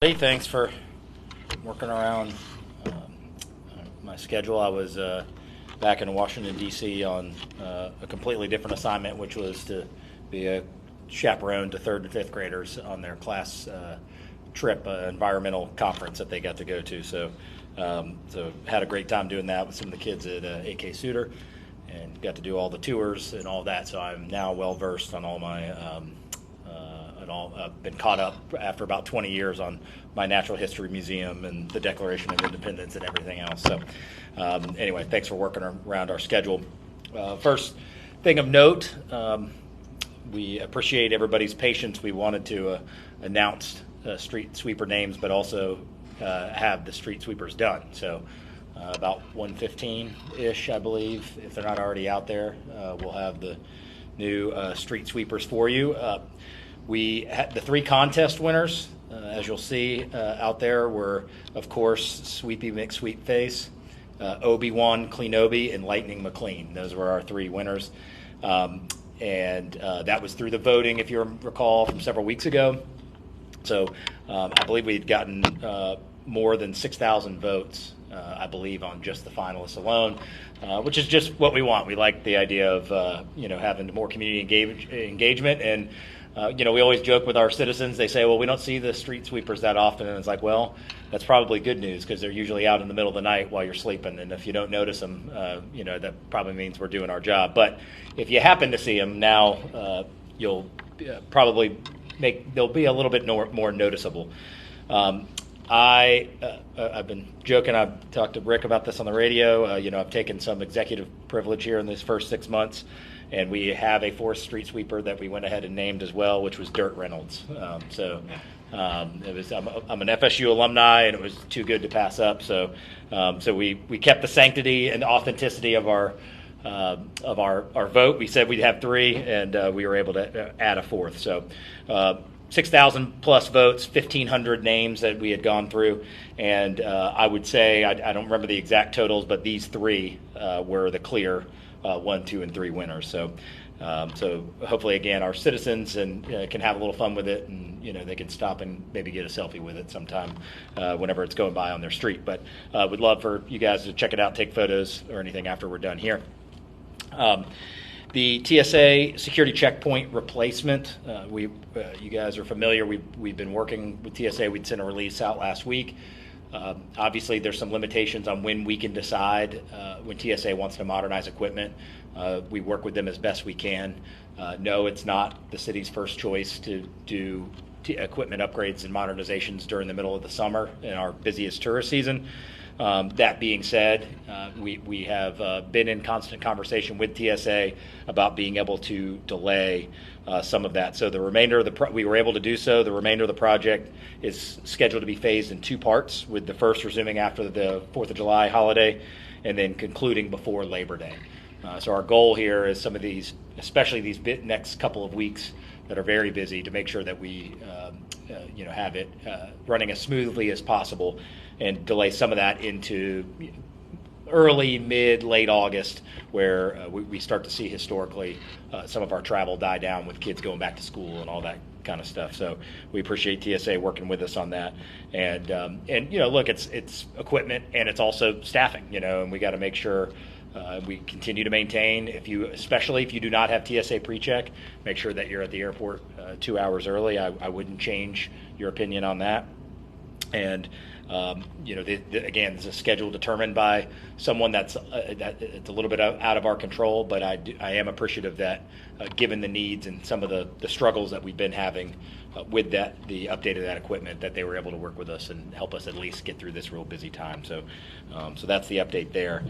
Hey, thanks for working around my schedule. I was back in Washington, D.C. on a completely different assignment, which was to be a chaperone to third and fifth graders on their class trip, environmental conference that they got to go to. So had a great time doing that with some of the kids at AK Suter, and got to do all the tours and all that. So I'm now well versed on all my I've been caught up after about 20 years on my Natural History Museum and the Declaration of Independence and everything else. So anyway, thanks for working around our schedule. First thing of note, we appreciate everybody's patience. We wanted to announce street sweeper names, but also have the street sweepers done. So about 1:15-ish, I believe, if they're not already out there, we'll have the new street sweepers for you. We had the three contest winners, as you'll see out there, were, of course, Sweepy McSweetface, Obi-Wan Cleanobi, and Lightning McLean. Those were our three winners. And that was through the voting, if you recall, from several weeks ago. So I believe we'd gotten more than 6,000 votes, I believe, on just the finalists alone, which is just what we want. We like the idea of having more community engagement. And we always joke with our citizens. They say, well, we don't see the street sweepers that often. And it's like, well, that's probably good news, because they're usually out in the middle of the night while you're sleeping. And if you don't notice them, that probably means we're doing our job. But if you happen to see them now, you'll probably they'll be a little bit more noticeable. I've been joking. I've talked to Rick about this on the radio. I've taken some executive privilege here in these first 6 months. And we have a fourth street sweeper that we went ahead and named as well, which was Dirt Reynolds. I'm an FSU alumni, and it was too good to pass up. So we kept the sanctity and authenticity of our vote. We said we'd have three, and we were able to add a fourth. So 6,000 plus votes, 1,500 names that we had gone through, and I would say I don't remember the exact totals, but these three were the clear 1, 2, and 3 winners. So hopefully, again, our citizens can have a little fun with it, and they can stop and maybe get a selfie with it sometime whenever it's going by on their street. But would love for you guys to check it out, take photos or anything after we're done here. The TSA security checkpoint replacement. You guys are familiar. We've been working with TSA. We'd sent a release out last week. Obviously, there's some limitations on when we can decide when TSA wants to modernize equipment. We work with them as best we can. No, it's not the city's first choice to do equipment upgrades and modernizations during the middle of the summer in our busiest tourist season. That being said, we have been in constant conversation with TSA about being able to delay some of that. So the remainder of we were able to do so. The remainder of the project is scheduled to be phased in 2 parts, with the first resuming after the 4th of July holiday and then concluding before Labor Day. So our goal here is some of these, especially these next couple of weeks that are very busy, to make sure that we have it running as smoothly as possible, and delay some of that into early, mid, late August, where we start to see historically some of our travel die down with kids going back to school and all that kind of stuff. So we appreciate TSA working with us on that. And look, it's equipment, and it's also staffing, and we got to make sure we continue to maintain. Especially if you do not have TSA pre-check, make sure that you're at the airport 2 hours early. I wouldn't change your opinion on that. And again, it's a schedule determined by someone that's it's a little bit out of our control, but I am appreciative that given the needs and some of the struggles that we've been having with the update of that equipment, that they were able to work with us and help us at least get through this real busy time. So that's the update there.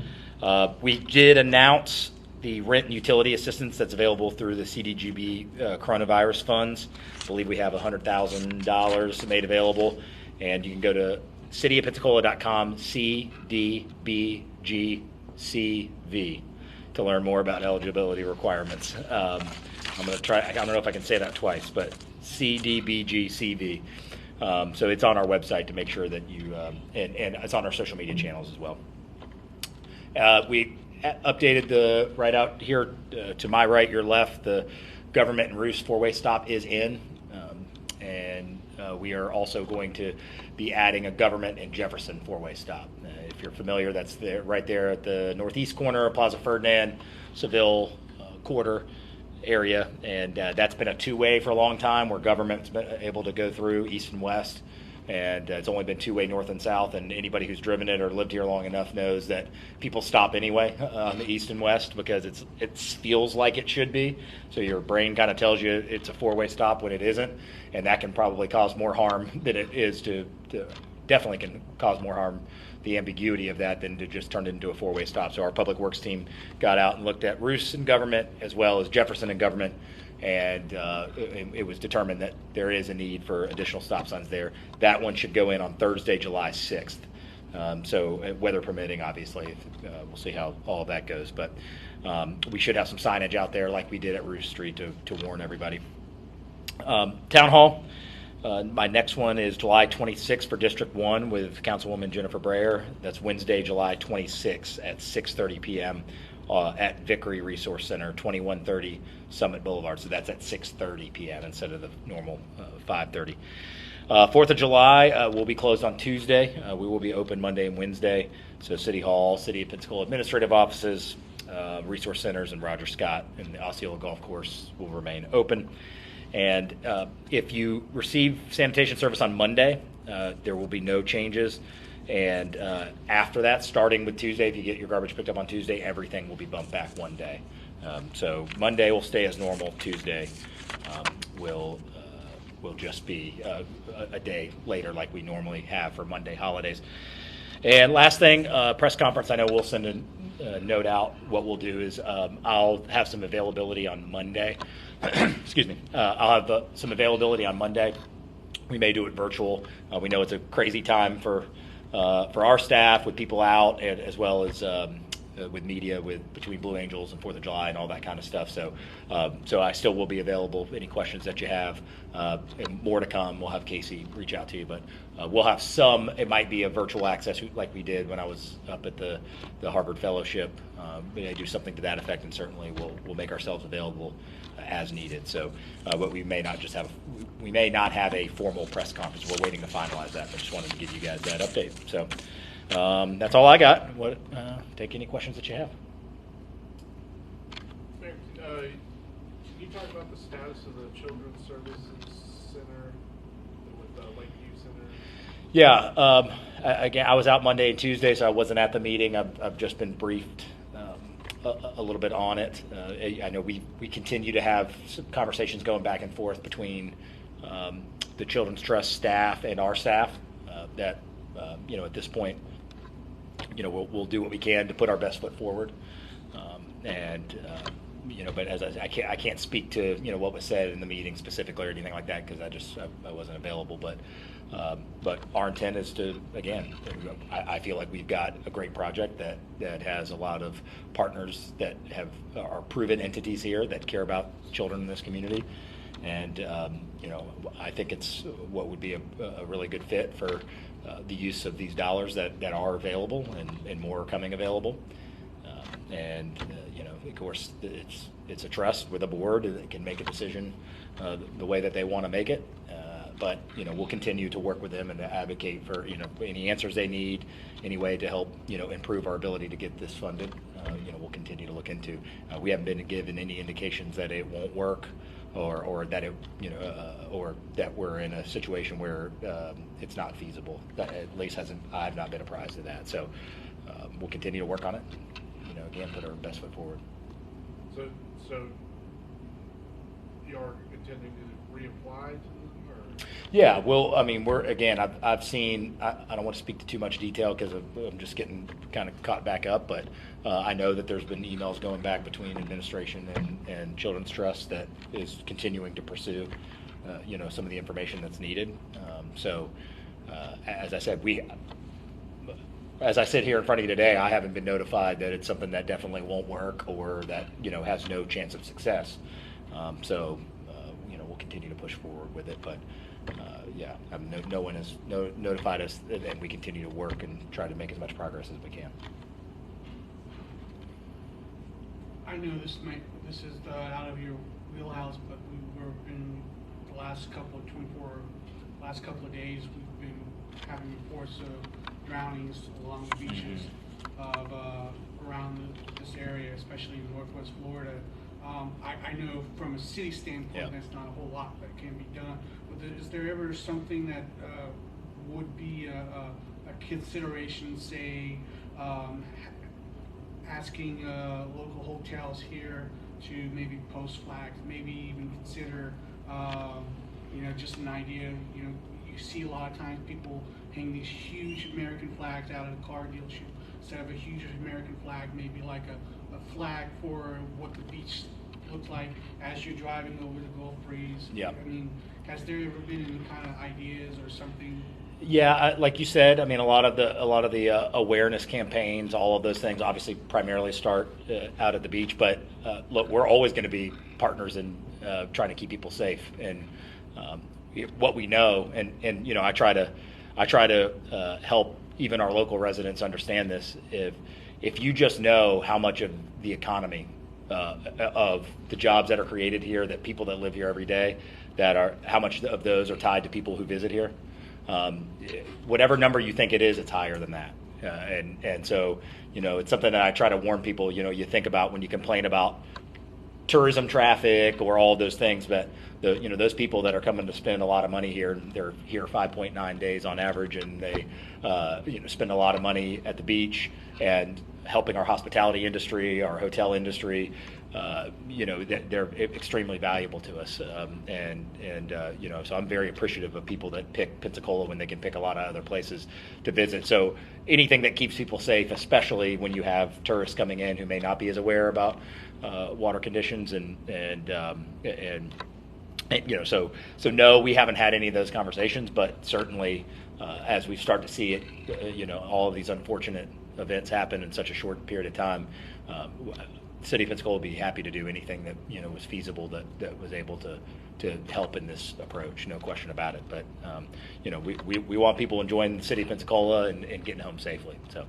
We did announce the rent and utility assistance that's available through the CDGB coronavirus funds. I believe we have $100,000 made available, and you can go to cityofpensacola.com, CDBGCV, to learn more about eligibility requirements. I'm going to try, I don't know if I can say that twice, but CDBGCV. So it's on our website to make sure that you, and it's on our social media channels as well. We updated right out here to my right, your left, the government and Reeves four-way stop is in. And we are also going to be adding a Government and Jefferson four-way stop. If you're familiar, that's right there at the northeast corner of Plaza Ferdinand, Seville Quarter area, and that's been a two-way for a long time, where Government's been able to go through east and west, and it's only been two-way north and south. And anybody who's driven it or lived here long enough knows that people stop anyway on the east and west, because it feels like it should be. So your brain kind of tells you it's a four-way stop when it isn't, and that can probably cause more harm than it is to definitely can cause more harm, the ambiguity of that, than to just turn it into a four-way stop. So our public works team got out and looked at Roos and Government as well as Jefferson and Government, and it was determined that there is a need for additional stop signs there. That one should go in on Thursday, July 6th. So weather permitting, obviously, we'll see how all of that goes. But we should have some signage out there like we did at Roos Street to warn everybody. Town Hall. My next one is July 26th for District 1 with Councilwoman Jennifer Breyer. That's Wednesday, July 26th at 6:30 p.m. At Vickery Resource Center, 2130 Summit Boulevard. So that's at 6:30 p.m. instead of the normal 5:30. 4th of July will be closed on Tuesday. We will be open Monday and Wednesday. So City Hall, City of Pensacola administrative offices, resource centers, and Roger Scott and the Osceola Golf Course will remain open. And if you receive sanitation service on Monday, there will be no changes. And after that, starting with Tuesday, if you get your garbage picked up on Tuesday, everything will be bumped back one day. So Monday will stay as normal. Tuesday will just be a day later like we normally have for Monday holidays. And last thing, press conference. I know we'll send a note out. What we'll do is I'll have some availability on Monday. Excuse me. I'll have some availability on Monday. We may do it virtual. We know it's a crazy time for our staff with people out, and as well as with media, between Blue Angels and 4th of July and all that kind of stuff. So I still will be available. Any questions that you have, and more to come. We'll have Casey reach out to you, but we'll have some. It might be a virtual access like we did when I was up at the Harvard Fellowship. We may do something to that effect, and certainly we'll make ourselves available as needed. So, but we may not have a formal press conference. We're waiting to finalize that. But just wanted to give you guys that update. So. That's all I got. Take any questions that you have. Mayor, can you talk about the status of the Children's Services Center with the Lakeview Center? Yeah. Again, I was out Monday and Tuesday, so I wasn't at the meeting. I've just been briefed a little bit on it. I know we continue to have some conversations going back and forth between the Children's Trust staff and our staff that, at this point, we'll do what we can to put our best foot forward, but as I can't speak to what was said in the meeting specifically or anything like that, because I wasn't available. But our intent is to, again, I feel like we've got a great project that has a lot of partners that are proven entities here that care about children in this community, and I think it's what would be a really good fit for the use of these dollars that are available, and more are coming available. Of course, it's a trust with a board that can make a decision the way that they want to make it. But we'll continue to work with them and to advocate for any answers they need, any way to help improve our ability to get this funded. We'll continue to look into. We haven't been given any indications that it won't work, or that or that we're in a situation where it's not feasible. That at least I've not been apprised of that. So we'll continue to work on it. Again, put our best foot forward. So you're intending to reapply to them, or? Yeah, well, I've seen. I don't want to speak to too much detail because I'm just getting kind of caught back up. But I know that there's been emails going back between administration and Children's Trust that is continuing to pursue, some of the information that's needed. As I said, as I sit here in front of you today, I haven't been notified that it's something that definitely won't work or that has no chance of success. We'll continue to push forward with it. But no one has notified us, and we continue to work and try to make as much progress as we can. I know this is out of your wheelhouse, but we were in the last couple of last couple of days, we've been having reports of drownings along the beaches of around this area, especially in Northwest Florida. I know from a city standpoint, there's not a whole lot that can be done. But is there ever something that would be a consideration, say, asking local hotels here to maybe post flags, maybe even consider, just an idea. You see a lot of times people hang these huge American flags out at a car dealership. Instead of a huge American flag, maybe like a flag for what the beach looks like as you're driving over the Gulf Breeze. Yeah. I mean, has there ever been any kind of ideas or something? Yeah, like you said, I mean, a lot of the awareness campaigns, all of those things, obviously primarily start out at the beach. But look, we're always going to be partners in trying to keep people safe. And what we know, and I try to help even our local residents understand this. If you just know how much of the economy of the jobs that are created here, that people that live here every day, how much of those are tied to people who visit here. Whatever number you think it is, it's higher than that. And so, it's something that I try to warn people, you think about when you complain about tourism traffic or all of those things, but those people that are coming to spend a lot of money here, they're here 5.9 days on average, and they, spend a lot of money at the beach and helping our hospitality industry, our hotel industry. They're extremely valuable to us, so I'm very appreciative of people that pick Pensacola when they can pick a lot of other places to visit. So anything that keeps people safe, especially when you have tourists coming in who may not be as aware about water conditions, so no, we haven't had any of those conversations, but certainly as we start to see it, all of these unfortunate events happen in such a short period of time. City of Pensacola would be happy to do anything that was feasible that was able to help in this approach, no question about it. But we want people enjoying the City of Pensacola and getting home safely. So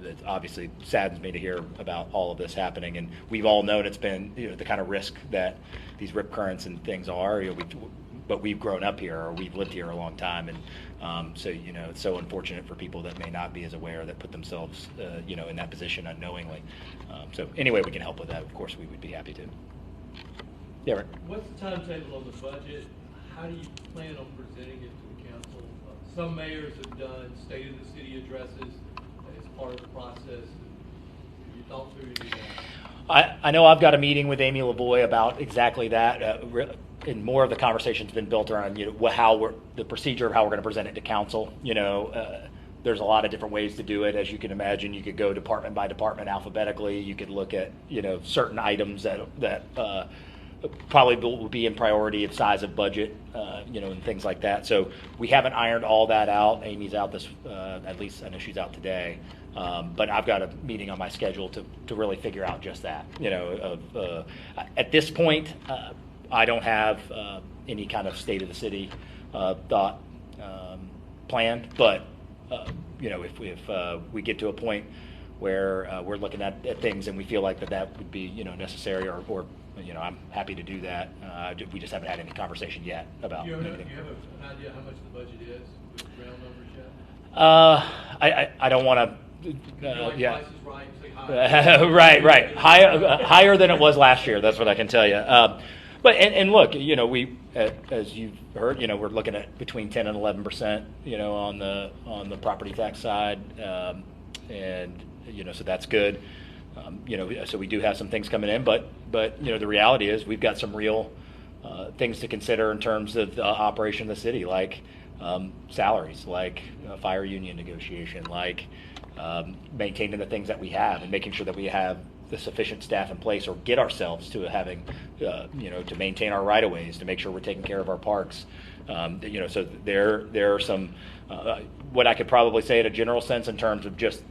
it obviously saddens me to hear about all of this happening, and we've all known it's been the kind of risk that these rip currents and things are. But we've grown up here, or we've lived here a long time, and so it's so unfortunate for people that may not be as aware, that put themselves in that position unknowingly. So any way we can help with that, of course, we would be happy to. Yeah, Rick. What's the timetable on the budget? How do you plan on presenting it to the council? Some mayors have done state of the city addresses as part of the process. Have you thought through any of that? I know I've got a meeting with Amy LaVoy about exactly that. And more of the conversation's been built around the procedure of how we're going to present it to council. There's a lot of different ways to do it. As you can imagine, you could go department by department alphabetically. You could look at certain items that probably will be in priority of size of budget, and things like that. So we haven't ironed all that out. Amy's out at least I know she's out today. But I've got a meeting on my schedule to really figure out just that. At this point, I don't have any kind of state of the city thought planned, but if we get to a point where we're looking at things and we feel like that would be necessary, or I'm happy to do that. We just haven't had any conversation yet about. Do you have an idea how much the budget is with round numbers yet? I don't want to. Yeah. Right, say high. Right. Higher than it was last year. That's what I can tell you. But look, we as you've heard, we're looking at between 10 and 11%, on the property tax side, and so that's good. So we do have some things coming in, but the reality is we've got some real things to consider in terms of the operation of the city, like salaries, like fire union negotiation, like maintaining the things that we have and making sure that we have the sufficient staff in place, or get ourselves to having, to maintain our right-of-ways, to make sure we're taking care of our parks. So there are some, what I could probably say in a general sense in terms of just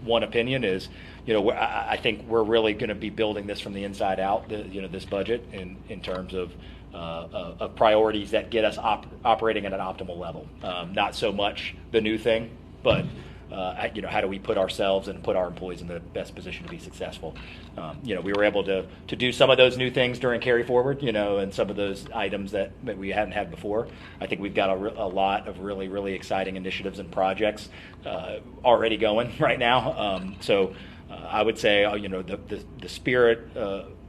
one opinion is, I think we're really going to be building this from the inside out, this budget in terms of priorities that get us operating at an optimal level. Not so much the new thing, but how do we put ourselves and put our employees in the best position to be successful. We were able to do some of those new things during Carry Forward, and some of those items that we hadn't had before. I think we've got a lot of really, really exciting initiatives and projects already going right now. I would say, the spirit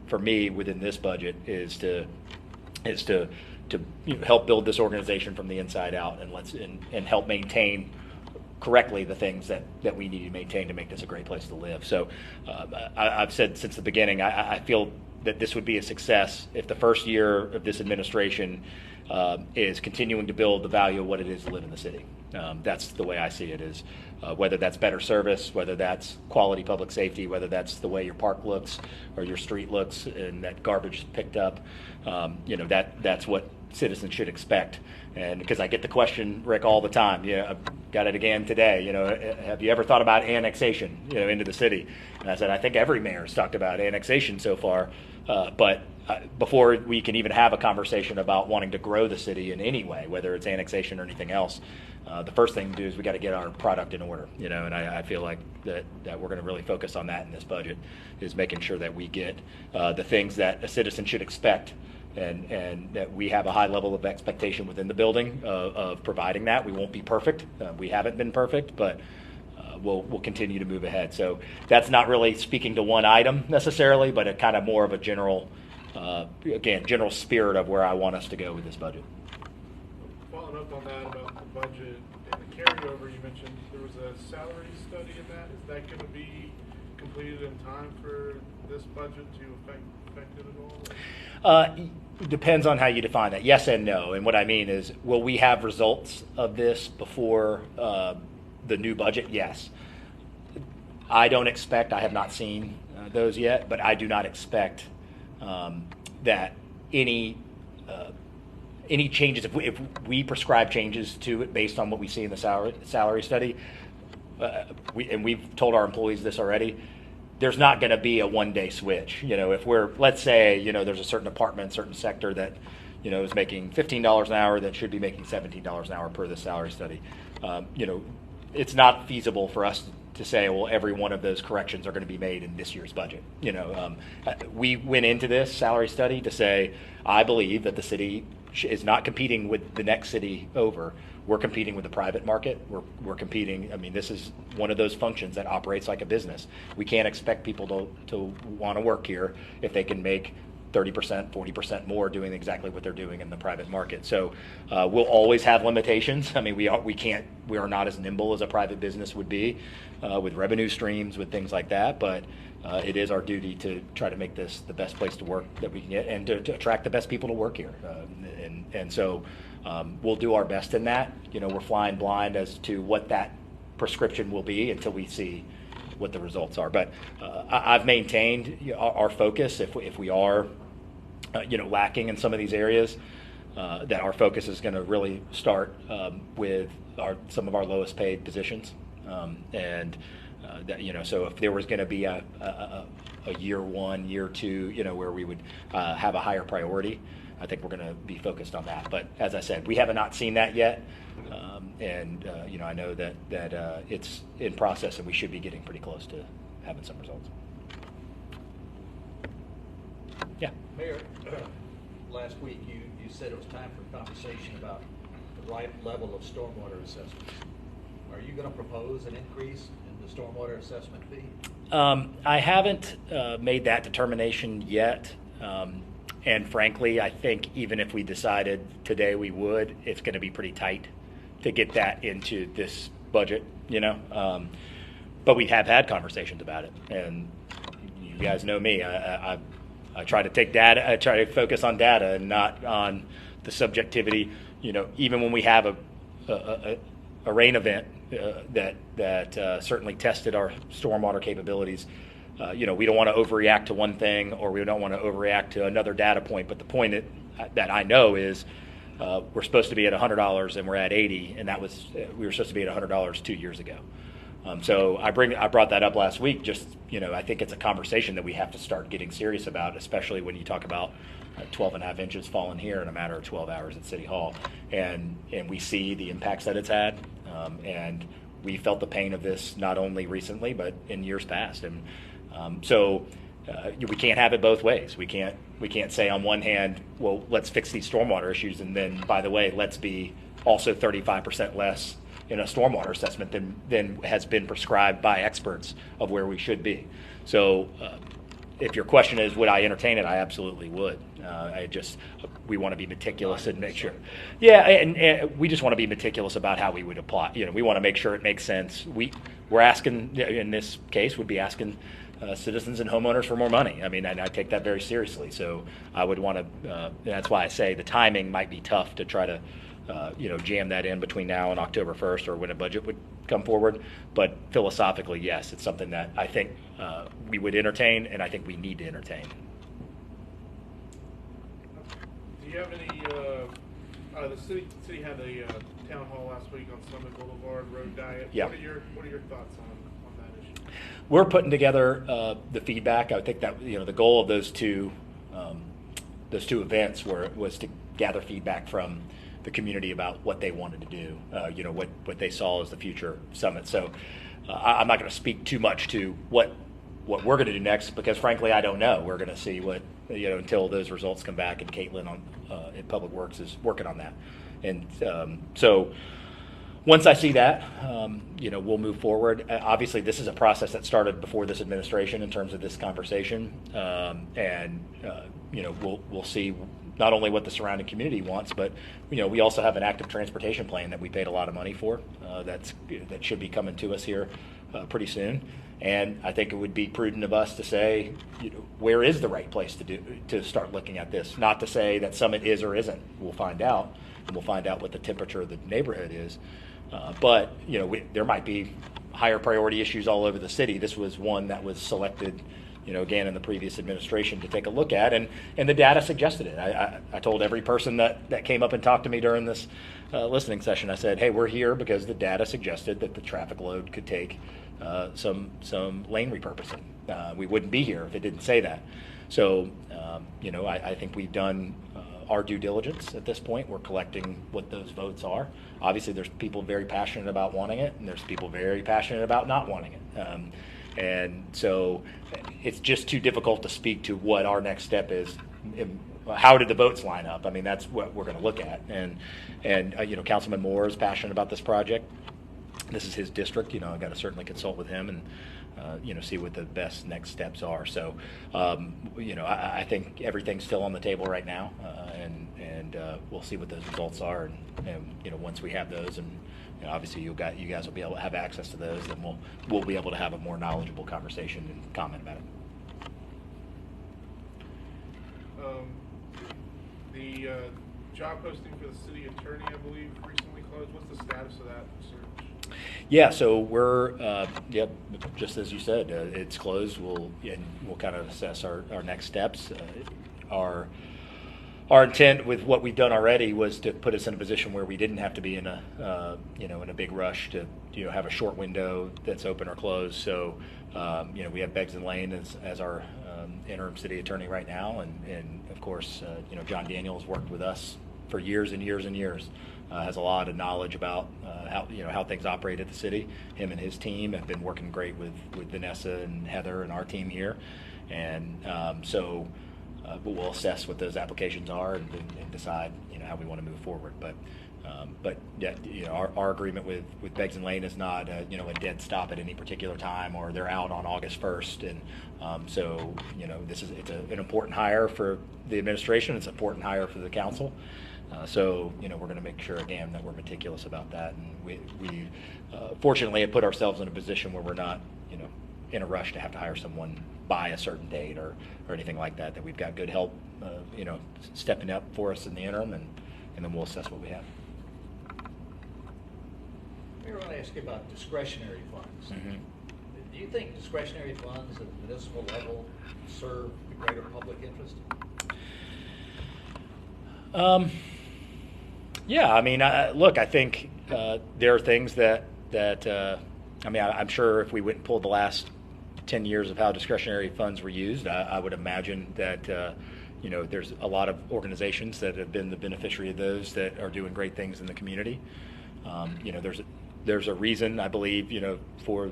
for me within this budget is to help build this organization from the inside out, and help maintain correctly the things that we need to maintain to make this a great place to live. So I've said since the beginning, I feel that this would be a success if the first year of this administration is continuing to build the value of what it is to live in the city. That's the way I see it, is whether that's better service, whether that's quality public safety, whether that's the way your park looks or your street looks and that garbage is picked up. That's what citizens should expect. And because I get the question, Rick, all the time, I've got it again today, have you ever thought about annexation, into the city? And I said, I think every mayor's talked about annexation so far, but before we can even have a conversation about wanting to grow the city in any way, whether it's annexation or anything else, the first thing to do is we got to get our product in order, and I feel like that we're going to really focus on that in this budget, is making sure that we get the things that a citizen should expect, and that we have a high level of expectation within the building of providing that. We won't be perfect. We haven't been perfect, but we'll continue to move ahead. So that's not really speaking to one item necessarily, but a kind of more of a general spirit of where I want us to go with this budget. Following up on that about the budget and the carryover, you mentioned there was a salary study in that. Is that going to be completed in time for this budget to affect it at all? Depends on how you define that. Yes and no. And what I mean is, will we have results of this before the new budget? Yes. I don't expect, I have not seen those yet, but I do not expect that any changes, if we prescribe changes to it based on what we see in the salary study, we've told our employees this already, there's not going to be a one-day switch. If let's say, there's a certain department, certain sector that, is making $15 an hour that should be making $17 an hour per the salary study. It's not feasible for us to say, well, every one of those corrections are going to be made in this year's budget. We went into this salary study to say, I believe that the city is not competing with the next city over. We're competing with the private market. We're competing. I mean, this is one of those functions that operates like a business. We can't expect people to want to work here if they can make 30%, 40% more doing exactly what they're doing in the private market. So we'll always have limitations. I mean, we are not as nimble as a private business would be with revenue streams, with things like that. But it is our duty to try to make this the best place to work that we can get, and to attract the best people to work here. So we'll do our best in that. We're flying blind as to what that prescription will be until we see what the results are. But I've maintained our focus. If we are lacking in some of these areas, that our focus is going to really start with some of our lowest paid positions, so if there was going to be a year one, year two, where we would have a higher priority, I think we're going to be focused on that. But as I said, we have not seen that yet, I know that it's in process, and we should be getting pretty close to having some results. Yeah. Mayor, last week you said it was time for a conversation about the right level of stormwater assessments. Are you going to propose an increase in the stormwater assessment fee? I haven't made that determination yet. And frankly, I think even if we decided today we would, it's going to be pretty tight to get that into this budget, But we have had conversations about it, and you guys know me. I try to take data. I try to focus on data and not on the subjectivity. Even when we have a rain event that certainly tested our stormwater capabilities. We don't want to overreact to one thing, or we don't want to overreact to another data point. But the point that I know is we're supposed to be at $100 and we're at $80, and we were supposed to be at $100 2 years ago. So I brought that up last week. Just I think it's a conversation that we have to start getting serious about, especially when you talk about 12.5 inches falling here in a matter of 12 hours at City Hall, and we see the impacts that it's had, and we felt the pain of this not only recently but in years past, and so we can't have it both ways. We can't say on one hand, well, let's fix these stormwater issues, and then by the way, let's be also 35% less in a stormwater assessment than has been prescribed by experts of where we should be. So if your question is, would I entertain it? I absolutely would. We want to be meticulous and make sure. Yeah, and we just want to be meticulous about how we would apply. We want to make sure it makes sense. We're asking, in this case, would be asking citizens and homeowners for more money. I mean, and I take that very seriously. So I would want to. That's why I say the timing might be tough to try to, jam that in between now and October 1st or when a budget would come forward. But philosophically, yes, it's something that I think we would entertain, and I think we need to entertain. Do you have any? The city had a town hall last week on Summit Boulevard Road Diet. Yeah. What are your thoughts on that issue? We're putting together the feedback. I think that the goal of those two events was to gather feedback from the community about what they wanted to do. What they saw as the future summit. So I'm not going to speak too much to what we're going to do next, because frankly I don't know. We're going to see what until those results come back, and Caitlin in Public Works is working on that. And so once I see that, we'll move forward. Obviously, this is a process that started before this administration in terms of this conversation, and we'll see not only what the surrounding community wants, but we also have an active transportation plan that we paid a lot of money for. That should be coming to us here pretty soon. And I think it would be prudent of us to say, where is the right place to start looking at this? Not to say that Summit is or isn't. We'll find out, and we'll find out what the temperature of the neighborhood is. But there might be higher priority issues all over the city. This was one that was selected, again in the previous administration to take a look at, and the data suggested it. I told every person that came up and talked to me during this listening session, I said, hey, we're here because the data suggested that the traffic load could take some lane repurposing. We wouldn't be here if it didn't say that. So, I think we've done our due diligence at this point. We're collecting what those votes are. Obviously, there's people very passionate about wanting it, and there's people very passionate about not wanting it. And so it's just too difficult to speak to what our next step is. How did the votes line up? I mean, that's what we're going to look at. And Councilman Moore is passionate about this project. This is his district. I've got to certainly consult with him and see what the best next steps are. So, I think everything's still on the table right now, and we'll see what those results are. And once we have those, and obviously you guys will be able to have access to those, then we'll be able to have a more knowledgeable conversation and comment about it. The job posting for the city attorney, I believe, recently closed. What's the status of that search? Yeah, so we're just as you said, it's closed. We'll kind of assess our next steps. Our intent with what we've done already was to put us in a position where we didn't have to be in a big rush to have a short window that's open or closed. So we have Beggs and Lane as our interim city attorney right now, and of course John Daniels worked with us for years and years and years. Has a lot of knowledge about how things operate at the city. Him and his team have been working great with Vanessa and Heather and our team here, and so we'll assess what those applications are and decide how we want to move forward. But yeah, our agreement with Beggs and Lane is not a dead stop at any particular time, or they're out on August 1st, and so it's an important hire for the administration. It's an important hire for the council. So we're going to make sure again that we're meticulous about that, and we fortunately have put ourselves in a position where we're not in a rush to have to hire someone by a certain date or anything like that. That we've got good help stepping up for us in the interim, and then we'll assess what we have. Mayor, I want to ask you about discretionary funds. Mm-hmm. Do you think discretionary funds at the municipal level serve the greater public interest? Yeah, I mean, look, I think there are things that I'm sure if we went and pulled the last 10 years of how discretionary funds were used, I would imagine that there's a lot of organizations that have been the beneficiary of those that are doing great things in the community. there's a reason, I believe, for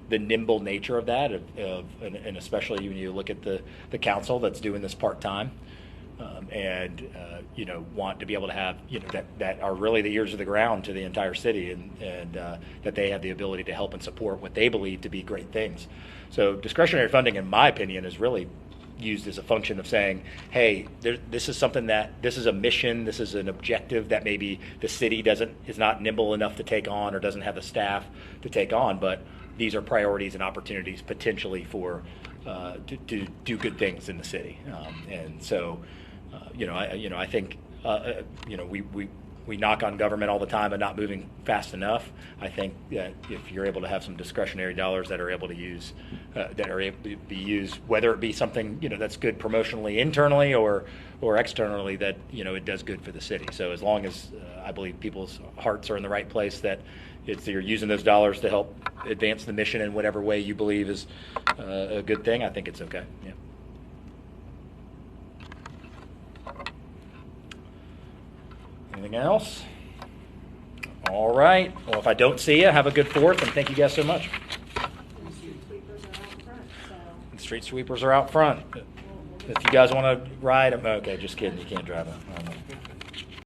the nimble nature of that, and especially when you look at the council that's doing this part-time, and want to be able to have that are really the ears of the ground to the entire city, and that they have the ability to help and support what they believe to be great things. So discretionary funding, in my opinion, is really used as a function of saying, hey, this is something this is a mission, this is an objective that maybe the city is not nimble enough to take on or doesn't have the staff to take on, but these are priorities and opportunities potentially for to do good things in the city, and so I think we knock on government all the time and not moving fast enough. I think that if you're able to have some discretionary dollars that are able to use be used, whether it be something that's good promotionally internally or externally, that it does good for the city. So as long as I believe people's hearts are in the right place, that you're using those dollars to help advance the mission in whatever way you believe is a good thing, I think it's okay. Yeah. Anything else? All right. Well, if I don't see you, have a good 4th, and thank you guys so much. The street sweepers are out front, so. The street sweepers are out front. If you guys want to ride them, okay, just kidding. You can't drive them.